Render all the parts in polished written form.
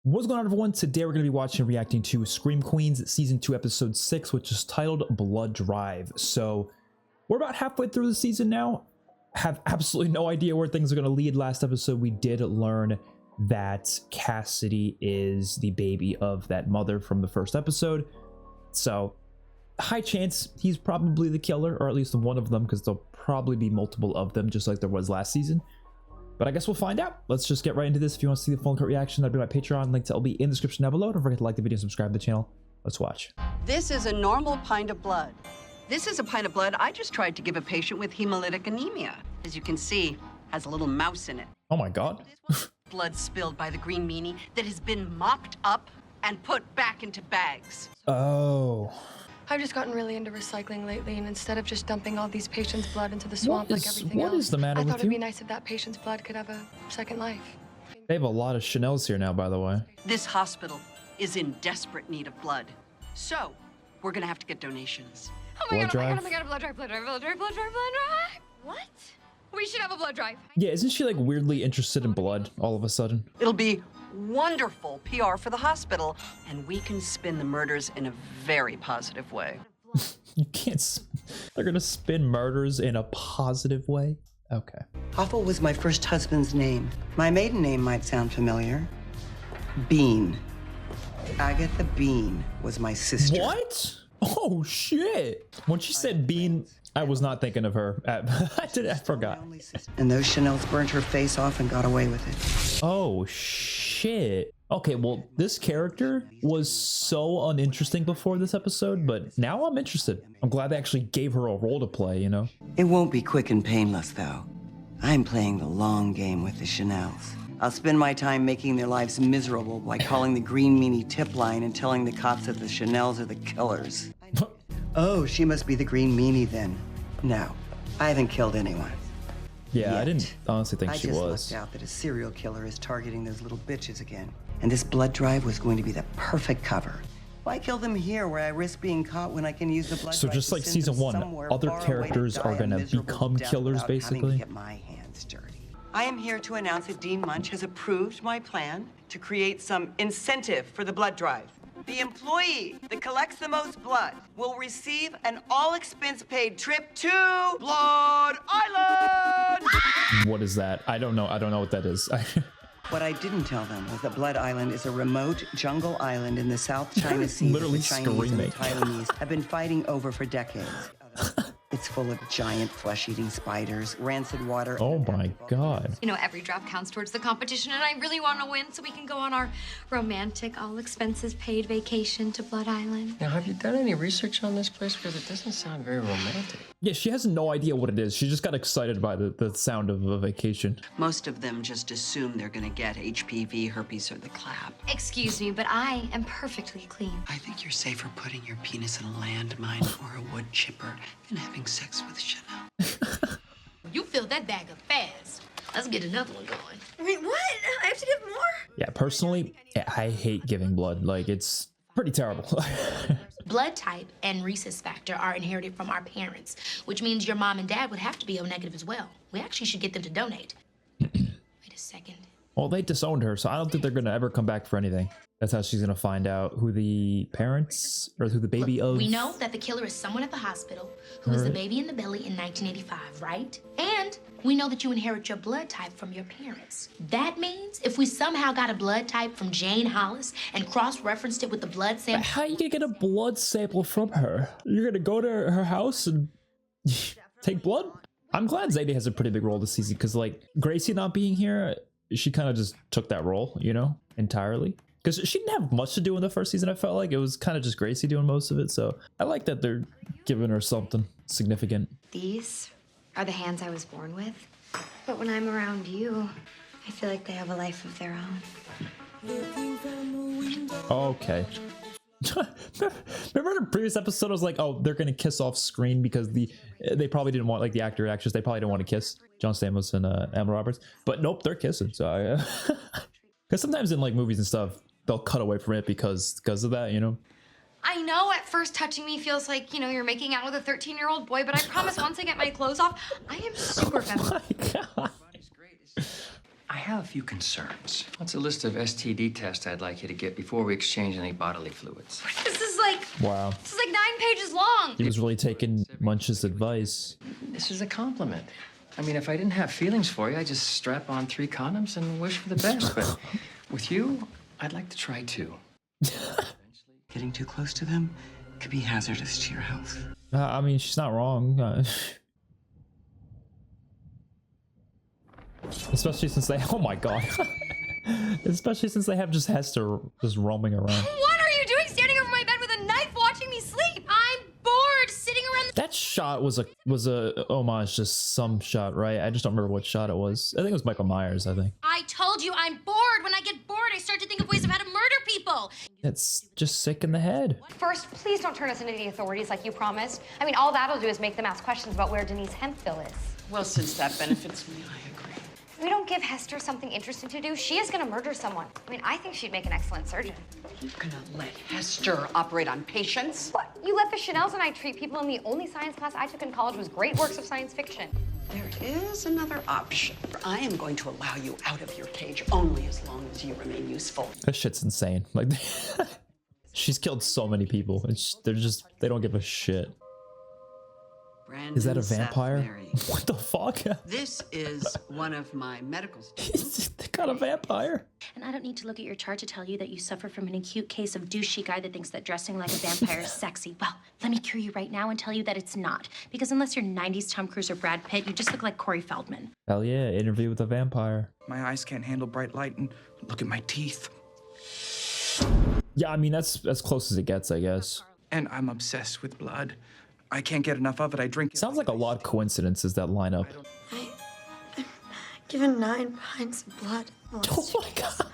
What's going on, everyone? Today we're going to be watching and reacting to Scream Queens Season 2 Episode 6, which is titled Blood Drive. So we're about halfway through the season now. Have absolutely no idea where things are going to lead. Last episode we did learn that Cassidy is the baby of that mother from the first episode. So high chance he's probably the killer, or at least one of them, because there'll probably be multiple of them, just like there was last season. But I guess we'll find out. Let's just get right into this. If you want to see the full cut reaction, that'd be my Patreon. Link to will be in the description down below. Don't forget to like the video and subscribe to the channel. Let's watch. This is a normal pint of blood. This is a pint of blood I just tried to give a patient with hemolytic anemia. As you can see, has a little mouse in it. Oh my god. Blood spilled by the green meanie that has been mopped up and put back into bags. Oh. I've just gotten really into recycling lately, and instead of just dumping all these patients' blood into the swamp like everything else, what is the matter with you? I thought it'd be nice if that patient's blood could have a second life. They have a lot of Chanels here now, by the way. This hospital is in desperate need of blood. So, we're gonna have to get donations. Oh my Blood god, oh my drive? god, oh my god, blood drive, blood drive, blood drive, blood drive, blood drive. What? We should have a blood drive. Yeah, isn't she like weirdly interested in blood all of a sudden? It'll be wonderful PR for the hospital, and we can spin the murders in a very positive way. You can't. They're gonna spin murders in a positive way? Okay. Hoffel was my first husband's name. My maiden name might sound familiar. Bean. Agatha Bean was my sister. What? Oh shit. When she said Bean, I was not thinking of her. I forgot. And those Chanels burnt her face off and got away with it. Oh shit. Okay, well, this character was so uninteresting before this episode, but now I'm interested. I'm glad they actually gave her a role to play, you know? It won't be quick and painless, though. I'm playing the long game with the Chanels. I'll spend my time making their lives miserable by calling the green meanie tip line and telling the cops that the Chanels are the killers. Oh, she must be the green meanie then. No, I haven't killed anyone. Yeah, Yet. I didn't honestly think she I just was. lucked out that a serial killer is targeting those little bitches again. And this blood drive was going to be the perfect cover. Why kill them here where I risk being caught when I can use the blood So drive just to like send season them one, somewhere other far away characters die are a gonna miserable become death killers, without having to basically? get my hands dirty. I am here to announce that Dean Munch has approved my plan to create some incentive for the blood drive. The employee that collects the most blood will receive an all-expense-paid trip to Blood Island! What is that? I don't know. I don't know what that is. What I didn't tell them was that Blood Island is a remote jungle island in the South China Sea that Literally the Chinese and screaming. the Taiwanese have been fighting over for decades. It's full of giant flesh-eating spiders, rancid water. Oh my god. You know, every drop counts towards the competition, and I really want to win so we can go on our romantic, all expenses paid vacation to Blood Island. Now, have you done any research on this place? Because it doesn't sound very romantic. Yeah, she has no idea what it is. She just got excited by the sound of a vacation. Most of them just assume they're gonna get HPV, herpes, or the clap. Excuse me, but I am perfectly clean. I think you're safer putting your penis in a landmine or a wood chipper than having sex with Chanel. You fill that bag up fast. Let's get another one going. Wait, what? I have to give more? Yeah, personally, I hate giving blood. Like, it's pretty terrible. Blood type and rhesus factor are inherited from our parents, which means your mom and dad would have to be O negative as well. We actually should get them to donate. Wait a second. Well, they disowned her, so I don't think they're gonna ever come back for anything. That's how she's gonna find out who the parents, or who the baby of. We know that the killer is someone at the hospital who was the baby in the belly in 1985, right? And we know that you inherit your blood type from your parents. That means if we somehow got a blood type from Jane Hollis and cross-referenced it with the blood sample. How are you gonna get a blood sample from her? You're gonna go to her house and take blood? I'm glad Zadie has a pretty big role this season, because like Gracie not being here, she kind of just took that role, you know, entirely. Because she didn't have much to do in the first season, I felt like. It was kind of just Gracie doing most of it, so I like that they're giving her something significant. These are the hands I was born with. But when I'm around you, I feel like they have a life of their own. Okay. Remember in the previous episode, I was like, oh, they're gonna kiss off screen because they probably didn't want, like, the actor or actress, they probably didn't want to kiss John Stamos and Emma Roberts. But nope, they're kissing, so because sometimes in like movies and stuff, they'll cut away from it because of that, you know? I know at first touching me feels like, you know, you're making out with a 13-year-old boy, but I promise once I get my clothes off, I am super feminine. My God. I have a few concerns. What's a list of STD tests I'd like you to get before we exchange any bodily fluids? This is like Wow. 9 pages long. He was really taking Munch's advice. This is a compliment. I mean, if I didn't have feelings for you, I'd just strap on 3 condoms and wish for the best. But with you, I'd like to try 2. Getting too close to them could be hazardous to your health. I mean, she's not wrong. Especially since they, oh my god. Especially since they have just Hester just roaming around. What are you doing standing over my bed with a knife watching me sleep? I'm bored sitting around the... That shot was a homage to some shot, right? I just don't remember what shot it was. I think it was Michael Myers, I think. I told you I'm bored. When I get bored, I start to think of ways of how to murder people. That's just sick in the head. First, please don't turn us into the authorities like you promised. I mean, all that'll do is make them ask questions about where Denise Hemphill is. Well, since that benefits me, I agree. If we don't give Hester something interesting to do, she is gonna murder someone. I mean, I think she'd make an excellent surgeon. You're gonna let Hester operate on patients? What? You let the Chanels and I treat people, and the only science class I took in college was great works of science fiction. There is another option. I am going to allow you out of your cage only as long as you remain useful. That shit's insane. Like, she's killed so many people. They don't give a shit. Brandon Is that a Seth vampire? Mary. What the fuck? This is one of my medical students. They got a vampire. And I don't need to look at your chart to tell you that you suffer from an acute case of douchey guy that thinks that dressing like a vampire is sexy. Well, let me cure you right now and tell you that it's not. Because unless you're 90s Tom Cruise or Brad Pitt, you just look like Corey Feldman. Hell yeah, interview with a vampire. My eyes can't handle bright light, and look at my teeth. Yeah, I mean, that's as close as it gets, I guess. And I'm obsessed with blood. I can't get enough of it. I drink it. Sounds like a lot of coincidences, that lineup. I'm given 9 pints of blood in the Oh last 2 my days, god.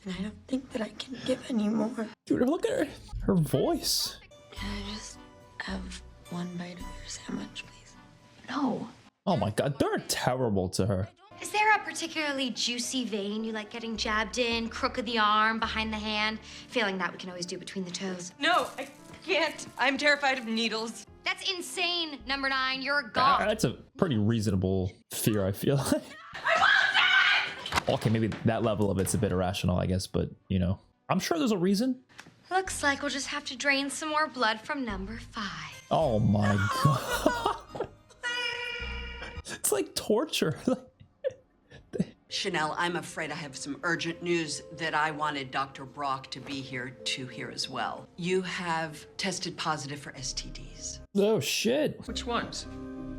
and I don't think that I can give any more. Dude, look at her. Her voice. Can I just have 1 bite of your sandwich, please? No. Oh my god, they're terrible to her. Is there a particularly juicy vein you like getting jabbed in? Crook of the arm, behind the hand? Failing that, we can always do between the toes. No, I can't. I'm terrified of needles. That's insane, number 9. You're a god. That's a pretty reasonable fear, I feel like. Okay, maybe that level of it's a bit irrational, I guess, but, you know. I'm sure there's a reason. Looks like we'll just have to drain some more blood from number 5. Oh my god. It's like torture. Chanel, I'm afraid I have some urgent news that I wanted Dr. Brock to be here to hear as well. You have tested positive for STDs. Oh shit. Which ones?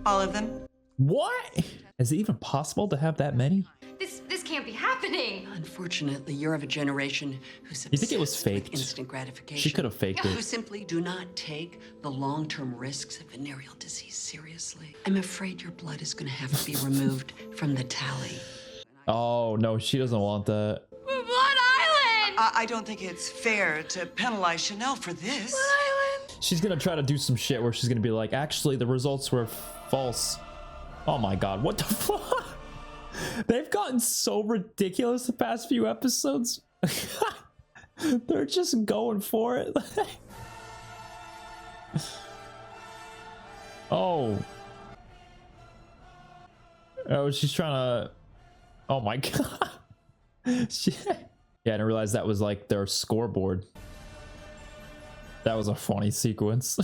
All of them? What? Is it even possible to have that many? This can't be happening. Unfortunately, you're of a generation who's You think it was obsessed with faked? instant gratification. She could have faked Who it. simply do not take the long-term risks of venereal disease seriously. I'm afraid your blood is going to have to be removed from the tally. Oh no, she doesn't want that. Blood Island! I don't think it's fair to penalize Chanel for this. She's gonna try to do some shit where she's gonna be like, actually, the results were false. Oh my god, what the fuck? They've gotten so ridiculous the past few episodes. They're just going for it. Oh, she's trying to. Oh my god. Shit. Yeah, I didn't realize that was like their scoreboard. That was a funny sequence.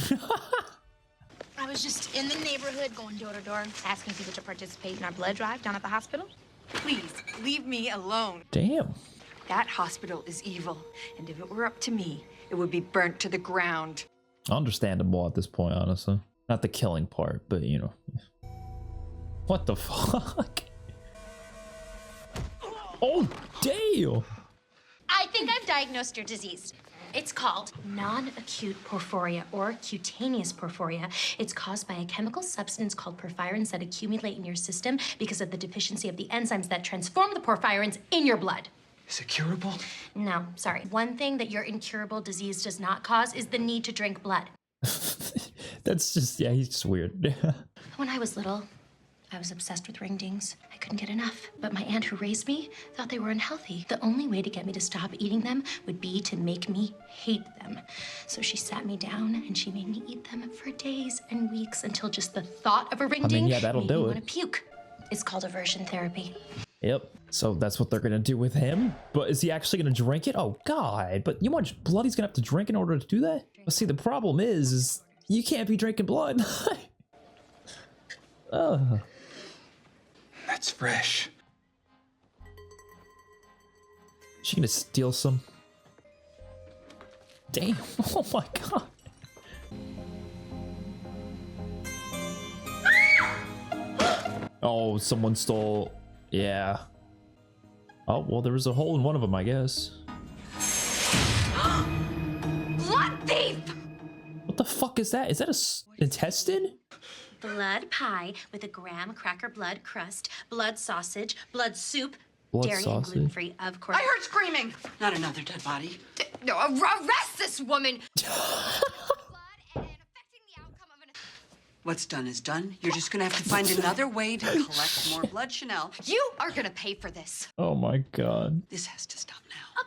I was just in the neighborhood going door to door, asking people to participate in our blood drive down at the hospital. Please, leave me alone. Damn. That hospital is evil, and if it were up to me, it would be burnt to the ground. Understandable at this point, honestly. Not the killing part, but you know. What the fuck? Oh, damn. I think I've diagnosed your disease. It's called non-acute porphyria or cutaneous porphyria. It's caused by a chemical substance called porphyrins that accumulate in your system because of the deficiency of the enzymes that transform the porphyrins in your blood. Is it curable? No, sorry. One thing that your incurable disease does not cause is the need to drink blood. That's just, yeah, he's just weird. When I was little, I was obsessed with ringdings. I couldn't get enough. But my aunt who raised me thought they were unhealthy. The only way to get me to stop eating them would be to make me hate them. So she sat me down and she made me eat them for days and weeks until just the thought of a ringding yeah, that'll made do me it. want to puke. It's called aversion therapy. Yep. So that's what they're gonna do with him. But is he actually gonna drink it? Oh God! But you know how much blood he's gonna have to drink in order to do that? Well, see, the problem is you can't be drinking blood. That's fresh. She gonna steal some? Damn! Oh my God! Oh, someone stole. Yeah. Oh, well, there was a hole in one of them, I guess. Blood thief! What the fuck is that? Is that intestine? Blood pie with a graham cracker blood crust, blood sausage, blood soup, Blood dairy sausage? and gluten-free, of course. I heard screaming. Not another dead body. No, arrest this woman! What's done is done. You're just gonna have to find another way to collect more blood, Chanel. You are gonna pay for this. Oh my God! This has to stop now.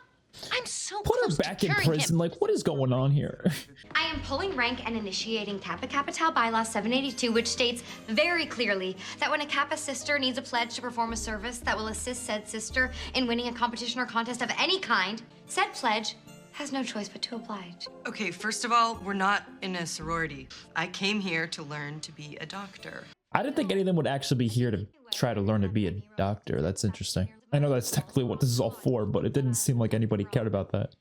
I'm so Put her close back to in curing prison. him. Like, what is going on here? I am pulling rank and initiating Kappa Kappa Tau Bylaw 782, which states very clearly that when a Kappa sister needs a pledge to perform a service that will assist said sister in winning a competition or contest of any kind, said pledge has no choice but to oblige. Okay, first of all, we're not in a sorority. I came here to learn to be a doctor. I didn't think any of them would actually be here to try to learn to be a doctor. That's interesting. I know that's technically what this is all for, but it didn't seem like anybody cared about that.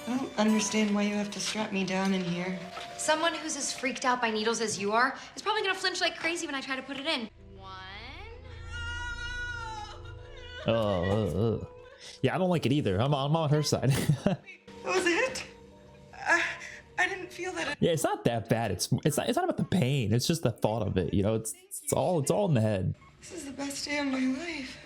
I don't understand why you have to strap me down in here. Someone who's as freaked out by needles as you are is probably gonna flinch like crazy when I try to put it in. Yeah, I don't like it either. I'm on her side. That was it? I didn't feel that. Yeah, it's not that bad. It's not about the pain. It's just the thought of it. You know, it's all in the head. This is the best day of my life.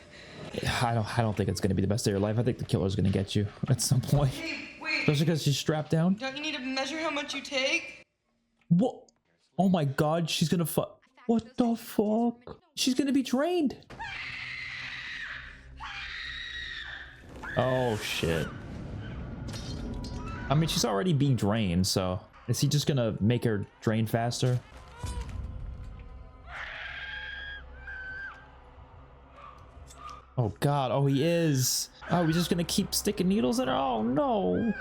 I don't think it's gonna be the best day of your life. I think the killer's gonna get you at some point. Hey, wait. Especially because she's strapped down. Don't you need to measure how much you take? What? Oh my God, she's gonna fuck. What the fuck? She's gonna be drained. Oh shit. I mean, she's already being drained, so is he just gonna make her drain faster? Oh God, oh he is. Oh, we're just gonna keep sticking needles in her? Oh no.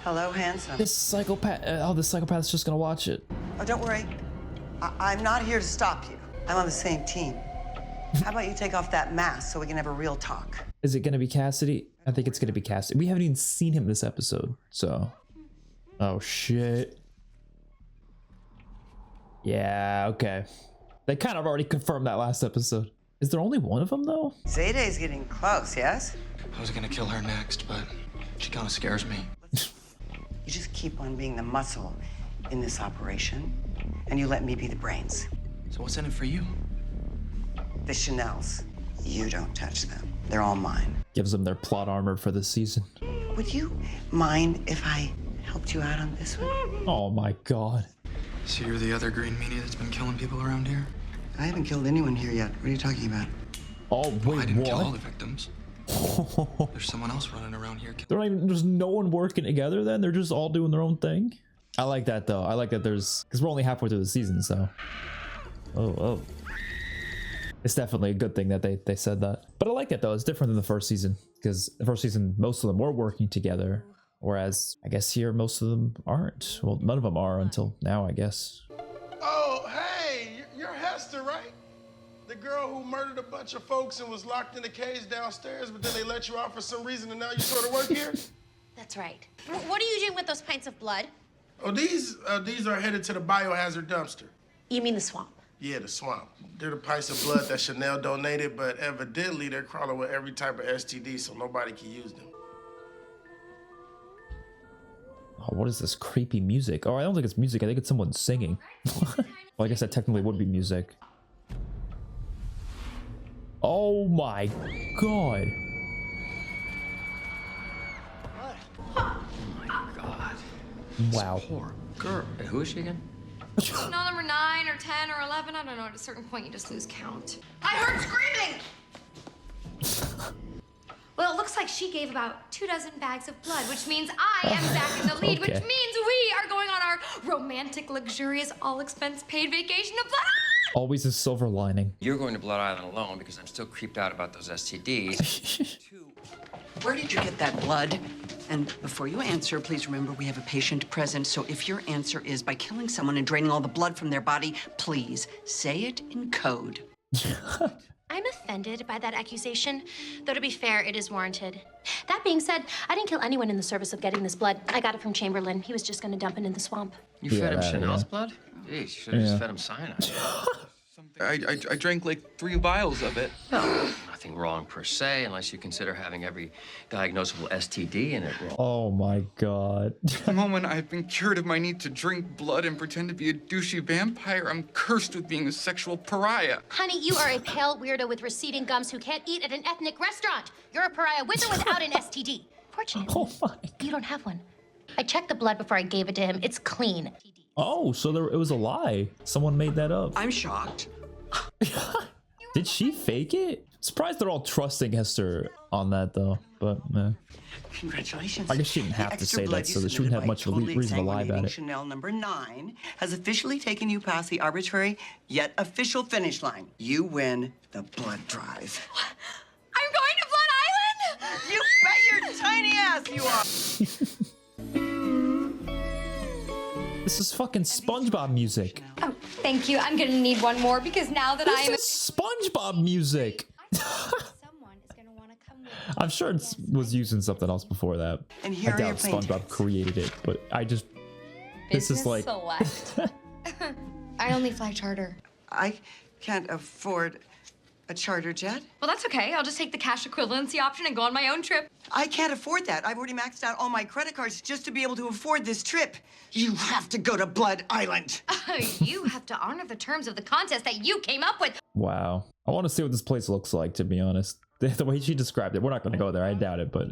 Hello, handsome. This psychopath, this psychopath's just gonna watch it. Oh, don't worry. I'm not here to stop you. I'm on the same team. How about you take off that mask so we can have a real talk? Is it gonna be Cassidy? I think it's gonna be Cassidy. We haven't even seen him this episode, so. Oh shit. Yeah, okay. They kind of already confirmed that last episode. Is there only one of them though? Zayday's getting close, yes? I was gonna kill her next, but she kind of scares me. You just keep on being the muscle in this operation, and you let me be the brains. So what's in it for you? The Chanels. You don't touch them. They're all mine. Gives them their plot armor for this season. Would you mind if I helped you out on this one? Oh my God. So you're the other green meanie that's been killing people around here? I haven't killed anyone here yet. What are you talking about? Oh wait, I didn't kill all what? the victims. There's someone else running around here. There's no one working together then? They're just all doing their own thing? I like that though. I like that because we're only halfway through the season, so. Oh. It's definitely a good thing that they said that. But I like it though. It's different than the first season because the first season, most of them were working together. Whereas I guess here, most of them aren't. Well, none of them are until now, I guess. Oh, hey, you're Hester, right? The girl who murdered a bunch of folks and was locked in a cage downstairs, but then they let you out for some reason and now you sort of work here? That's right. What are you doing with those pints of blood? Oh, these are headed to the biohazard dumpster. You mean the swamp? Yeah, the swamp. They're the pints of blood that Chanel donated, but evidently they're crawling with every type of STD, so nobody can use them. Oh, what is this creepy music? Oh, I don't think it's music. I think it's someone singing. Well, I guess that technically would be music. Oh my God. Oh my God. Wow. This poor girl. Who is she again? Chanel number 9 or 10 or 11, I don't know. At a certain point, you just lose count. I heard screaming! Well, it looks like she gave about 24 bags of blood, which means I am back in the lead, which Okay. means we are going on our romantic, luxurious, all-expense-paid vacation to blood. Always a silver lining. You're going to Blood Island alone because I'm still creeped out about those STDs. Where did you get that blood? And before you answer, please remember we have a patient present. So if your answer is by killing someone and draining all the blood from their body, please say it in code. I'm offended by that accusation, though to be fair, it is warranted. That being said, I didn't kill anyone in the service of getting this blood. I got it from Chamberlain. He was just gonna dump it in the swamp. You fed him Chanel's blood? Jeez, you should have just fed him cyanide. I drank like 3 vials of it. Well, nothing wrong per se, unless you consider having every diagnosable STD in it wrong. Oh my god. The moment I've been cured of my need to drink blood and pretend to be a douchey vampire, I'm cursed with being a sexual pariah. Honey, you are a pale weirdo with receding gums who can't eat at an ethnic restaurant. You're a pariah with or without an STD. Fortunately, you don't have one. I checked the blood before I gave it to him. It's clean. Oh, so it was a lie. Someone made that up. I'm shocked. Did she fake it? Surprised they're all trusting Hester on that though, but Congratulations. I guess she didn't have to say that, so she wouldn't have much of a reason to lie about it. Chanel number 9 has officially taken you past the arbitrary yet official finish line. You win the blood drive. I'm going to Blood Island! You bet your tiny ass you are! This is fucking SpongeBob music. Oh, thank you. I'm gonna need one more because now that This is SpongeBob music. I'm sure it was using something else before that. And here I are your doubt plane SpongeBob created it, but I just this is like I only fly charter. I can't afford a charter jet. Well, that's okay. I'll just take the cash equivalency option and go on my own trip. I can't afford that. I've already maxed out all my credit cards just to be able to afford this trip. You have to go to Blood Island. You have to honor the terms of the contest that you came up with. wow. I want to see what this place looks like, to be honest. The way she described it, we're not going to go there. I doubt it, but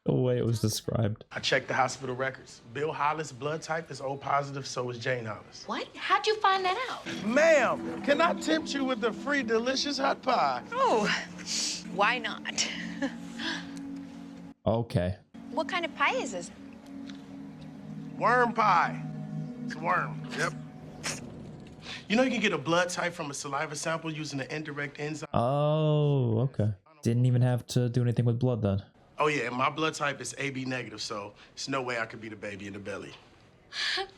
the way it was described. I checked the hospital records. Bill Hollis' blood type is O positive, so is Jane Hollis. What? How'd you find that out? Ma'am, can I tempt you with the free delicious hot pie? Oh, why not? Okay. What kind of pie is this? Worm pie. It's a worm. Yep. You know you can get a blood type from a saliva sample using an indirect enzyme? Oh, okay. Didn't even have to do anything with blood then. Oh yeah, and my blood type is AB negative, so there's no way I could be the baby in the belly.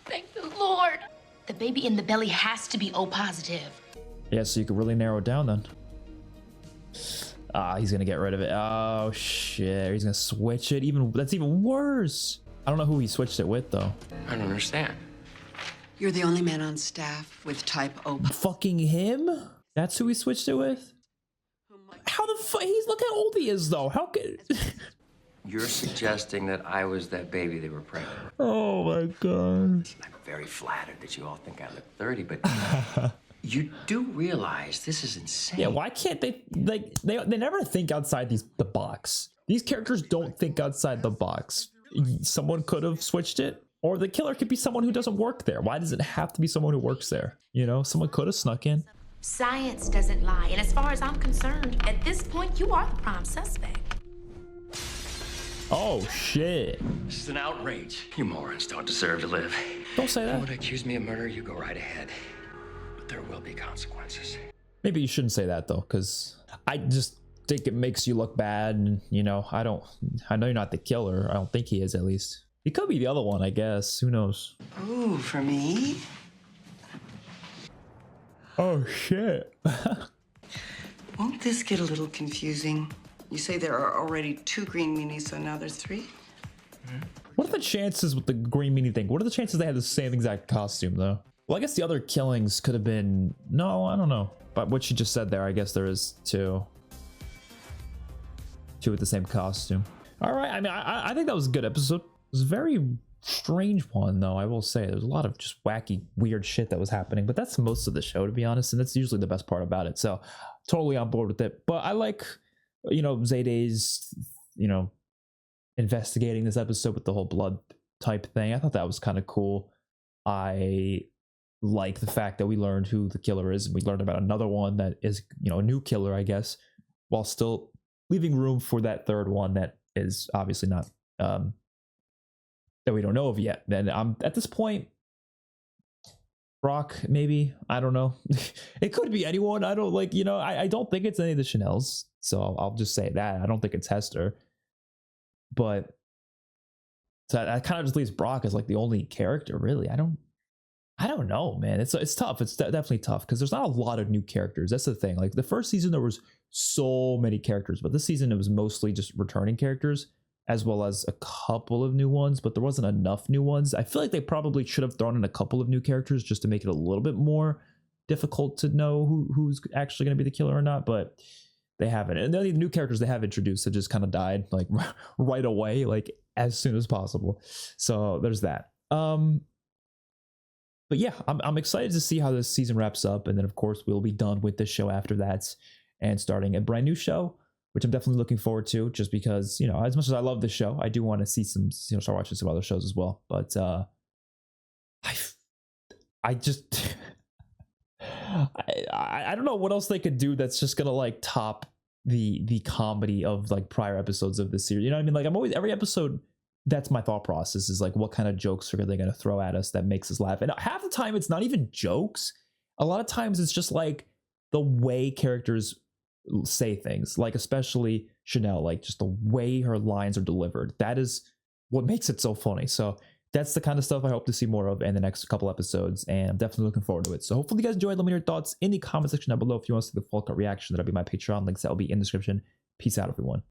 Thank the Lord. The baby in the belly has to be O positive. Yeah, so you could really narrow it down then. Ah, he's gonna get rid of it. Oh shit, he's gonna switch it. That's even worse. I don't know who he switched it with though. I don't understand. You're the only man on staff with type O. Fucking him? That's who he switched it with? How the fuck? Look how old he is though. How could? You're suggesting that I was that baby they were pregnant with. Oh my god. I'm very flattered that you all think I look 30, but you do realize this is insane. Yeah, why can't they never think outside the box. These characters don't think outside the box. Someone could have switched it, or the killer could be someone who doesn't work there. Why does it have to be someone who works there? You know, someone could have snuck in. Science doesn't lie, and as far as I'm concerned, at this point, you are the prime suspect. Oh shit. This is an outrage. You morons don't deserve to live. Don't say that. You want to accuse me of murder, you go right ahead. But there will be consequences. Maybe you shouldn't say that though, because I just think it makes you look bad, and you know, I know you're not the killer. I don't think he is, at least. He could be the other one, I guess. Who knows? Ooh, for me? Oh shit. Won't this get a little confusing? You say there are already 2 green meanies, so now there's 3? What are the chances with the green meanie thing? What are the chances they had the same exact costume though? Well, I guess the other killings could have been, no, I don't know. But what she just said there, I guess there is 2 with the same costume. All right, I mean, I think that was a good episode. It was a very strange one though, I will say. There's a lot of just wacky, weird shit that was happening, but that's most of the show, to be honest, and that's usually the best part about it. So totally on board with it. But I like, you know, Zayday's, you know, investigating this episode with the whole blood type thing. I thought that was kind of cool. I like the fact that we learned who the killer is, and we learned about another one that is, you know, a new killer, I guess, while still leaving room for that third one that is obviously not that we don't know of yet. And I'm at this point, Brock, maybe. I don't know. It could be anyone. I don't like, I don't think it's any of the Chanels. So I'll just say that. I don't think it's Hester. But so that kind of just leaves Brock as like the only character, really. I don't know, man. It's tough. It's definitely tough because there's not a lot of new characters. That's the thing. Like the first season, there was so many characters, but this season it was mostly just returning characters as well as a couple of new ones, but there wasn't enough new ones. I feel like they probably should have thrown in a couple of new characters just to make it a little bit more difficult to know who's actually going to be the killer or not, but they haven't. And the only new characters they have introduced have just kind of died like right away, like as soon as possible. So there's that. But yeah, I'm excited to see how this season wraps up. And then of course we'll be done with this show after that and starting a brand new show, which I'm definitely looking forward to, just because, as much as I love this show, I do want to see some, start watching some other shows as well. But I just, I don't know what else they could do that's just gonna like top the comedy of like prior episodes of this series. You know what I mean? Like I'm always, every episode, that's my thought process is like, what kind of jokes are they going to throw at us that makes us laugh? And half the time it's not even jokes. A lot of times it's just like the way characters say things, like especially Chanel, like just the way her lines are delivered. That is what makes it so funny. So that's the kind of stuff I hope to see more of in the next couple episodes, and I'm definitely looking forward to it. So hopefully you guys enjoyed. Let me know your thoughts in the comment section down below. If you want to see the full cut reaction, that'll be my Patreon links that will be in the description. Peace out, everyone.